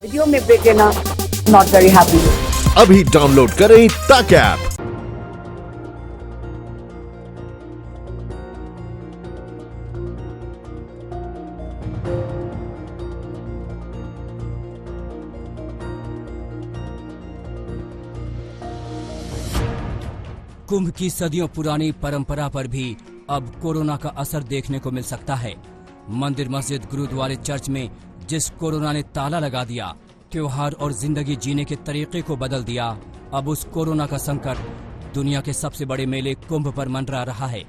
Video में break लेना not very happy. अभी डाउनलोड करें तक ऐप। कुंभ की सदियों पुरानी परंपरा पर भी अब कोरोना का असर देखने को मिल सकता है। मंदिर, मस्जिद, गुरुद्वारे, चर्च में जिस कोरोना ने ताला लगा दिया, त्योहार और जिंदगी जीने के तरीके को बदल दिया, अब उस कोरोना का संकट दुनिया के सबसे बड़े मेले कुंभ पर मंडरा रहा है।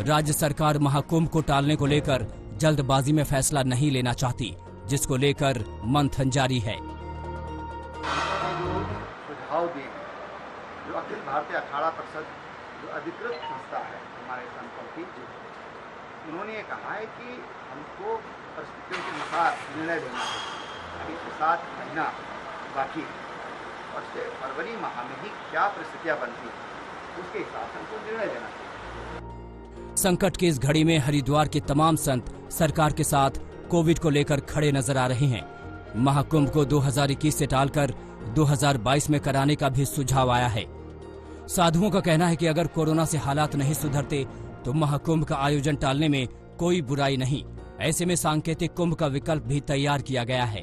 राज्य सरकार महाकुंभ को टालने को लेकर जल्दबाजी में फैसला नहीं लेना चाहती, जिसको लेकर मंथन जारी है। सुझाव दिए जो अखिल भारतीय अखाड़ा परिषद जो अधिकृत संस्था है हमारे संतों की, उन्होंने ये कहा है कि हमको परिस्थितियों के अनुसार निर्णय लेना है। अभी 7 महीना बाकी है और फरवरी माह में ही क्या परिस्थितियां बनती हैं उसके हिसाब से हमको निर्णय लेना चाहिए। संकट की इस घड़ी में हरिद्वार के तमाम संत सरकार के साथ कोविड को लेकर खड़े नजर आ रहे हैं। महाकुंभ को 2021 से टालकर 2022 में कराने का भी सुझाव आया है। साधुओं का कहना है कि अगर कोरोना से हालात नहीं सुधरते तो महाकुंभ का आयोजन टालने में कोई बुराई नहीं। ऐसे में सांकेतिक कुंभ का विकल्प भी तैयार किया गया है।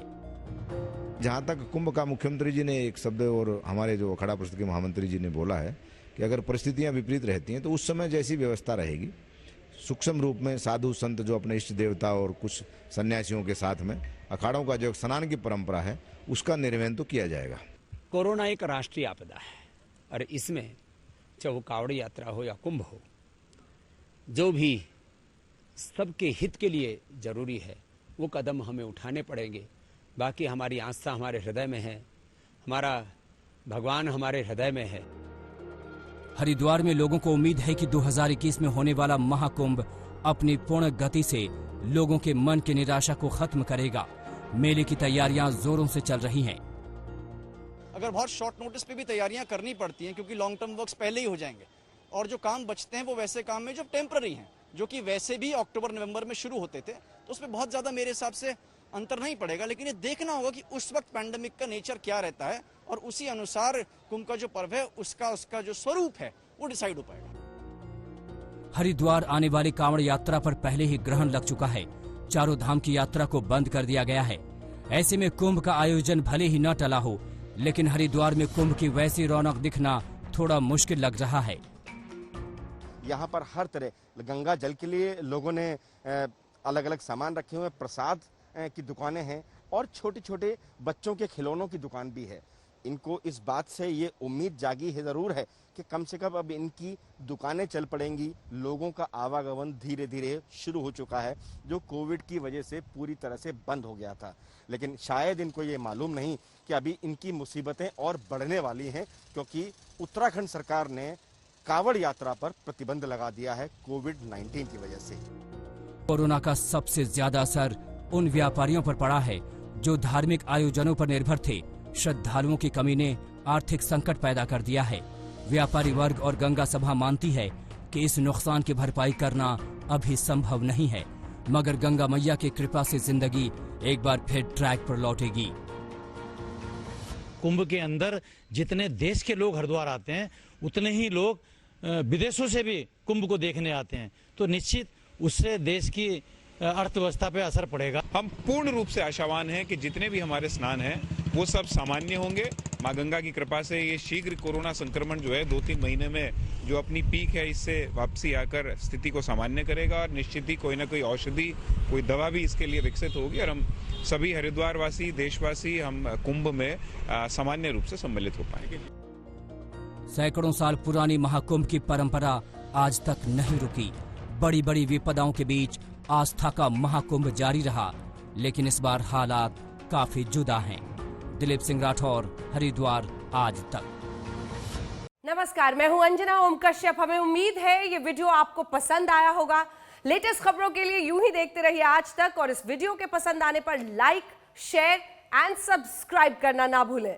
जहां तक कुंभ का मुख्यमंत्री जी ने एक शब्द और हमारे जो अखाड़ा परिषद के महामंत्री जी ने बोला है कि अगर परिस्थितियां विपरीत रहती हैं तो उस समय जैसी व्यवस्था रहेगी, सूक्ष्म रूप में साधु संत जो अपने इष्ट देवता और कुछ सन्यासियों के साथ में अखाड़ों का जो स्नान की परंपरा है उसका निर्वहन तो किया जाएगा। कोरोना एक राष्ट्रीय आपदा है और इसमें चाहे वो कावड़ी यात्रा हो या कुंभ हो, जो भी सबके हित के लिए जरूरी है वो कदम हमें उठाने पड़ेंगे। बाकी हमारी आस्था हमारे हृदय में है, हमारा भगवान हमारे हृदय में है। हरिद्वार में लोगों को उम्मीद है कि 2021 में होने वाला महाकुंभ अपनी पूर्ण गति से लोगों के मन की निराशा को खत्म करेगा। मेले की तैयारियां जोरों से चल रही हैं। अगर बहुत शॉर्ट नोटिस पे भी तैयारियां करनी पड़ती हैं क्योंकि लॉन्ग टर्म वर्क्स पहले ही हो जाएंगे और जो काम बचते हैं वो वैसे काम में जो टेम्पररी हैं, जो कि वैसे भी अक्टूबर नवंबर में शुरू होते थे, तो उसमें बहुत ज़्यादा मेरे हिसाब से अंतर नहीं पड़ेगा। लेकिन ये देखना होगा कि उस वक्त पैंडेमिक का नेचर क्या रहता है और उसी अनुसार कुंभ का जो पर्व है उसका जो स्वरूप है वो डिसाइड हो पाएगा। हरिद्वार आने वाली कांवड़ यात्रा पर पहले ही ग्रहण लग चुका है। चारों धाम की यात्रा को बंद कर दिया गया है। ऐसे में कुंभ का आयोजन भले ही न टला हो, लेकिन हरिद्वार में कुंभ की वैसी रौनक दिखना थोड़ा मुश्किल लग रहा है। यहाँ पर हर तरह गंगा जल के लिए लोगों ने अलग अलग सामान रखे हुए हैं, प्रसाद की दुकानें हैं और छोटे छोटे बच्चों के खिलौनों की दुकान भी है। इनको इस बात से ये उम्मीद जागी है ज़रूर है कि कम से कम अब इनकी दुकानें चल पड़ेंगी। लोगों का आवागमन धीरे धीरे शुरू हो चुका है, जो कोविड की वजह से पूरी तरह से बंद हो गया था। लेकिन शायद इनको ये मालूम नहीं कि अभी इनकी मुसीबतें और बढ़ने वाली हैं, क्योंकि उत्तराखंड सरकार ने कावड़ यात्रा पर प्रतिबंध लगा दिया है कोविड-19 की वजह से। कोरोना का सबसे ज्यादा असर उन व्यापारियों पर पड़ा है जो धार्मिक आयोजनों पर निर्भर थे। श्रद्धालुओं की कमी ने आर्थिक संकट पैदा कर दिया है। व्यापारी वर्ग और गंगा सभा मानती है कि इस नुकसान की भरपाई करना अभी संभव नहीं है, मगर गंगा मैया की कृपा से जिंदगी एक बार फिर ट्रैक पर लौटेगी। कुंभ के अंदर जितने देश के लोग हरिद्वार आते हैं उतने ही लोग विदेशों से भी कुंभ को देखने आते हैं, तो निश्चित उससे देश की अर्थव्यवस्था पे असर पड़ेगा। हम पूर्ण रूप से आशावान हैं कि जितने भी हमारे स्नान हैं वो सब सामान्य होंगे। माँ गंगा की कृपा से ये शीघ्र कोरोना संक्रमण जो है 2-3 महीने में जो अपनी पीक है इससे वापसी आकर स्थिति को सामान्य करेगा और निश्चित ही कोई ना कोई औषधि, कोई दवा भी इसके लिए विकसित होगी और हम सभी हरिद्वार वासी, देशवासी हम कुंभ में सामान्य रूप से सम्मिलित हो पाएंगे। सैकड़ों साल पुरानी महाकुंभ की परंपरा आज तक नहीं रुकी। बड़ी बड़ी विपदाओं के बीच आस्था का महाकुंभ जारी रहा, लेकिन इस बार हालात काफी जुदा हैं। दिलीप सिंह राठौर, हरिद्वार आज तक। नमस्कार, मैं हूं अंजना ओम कश्यप। हमें उम्मीद है ये वीडियो आपको पसंद आया होगा। लेटेस्ट खबरों के लिए यूं ही देखते रहिए आज तक और इस वीडियो के पसंद आने पर लाइक, शेयर एंड सब्सक्राइब करना ना भूलें।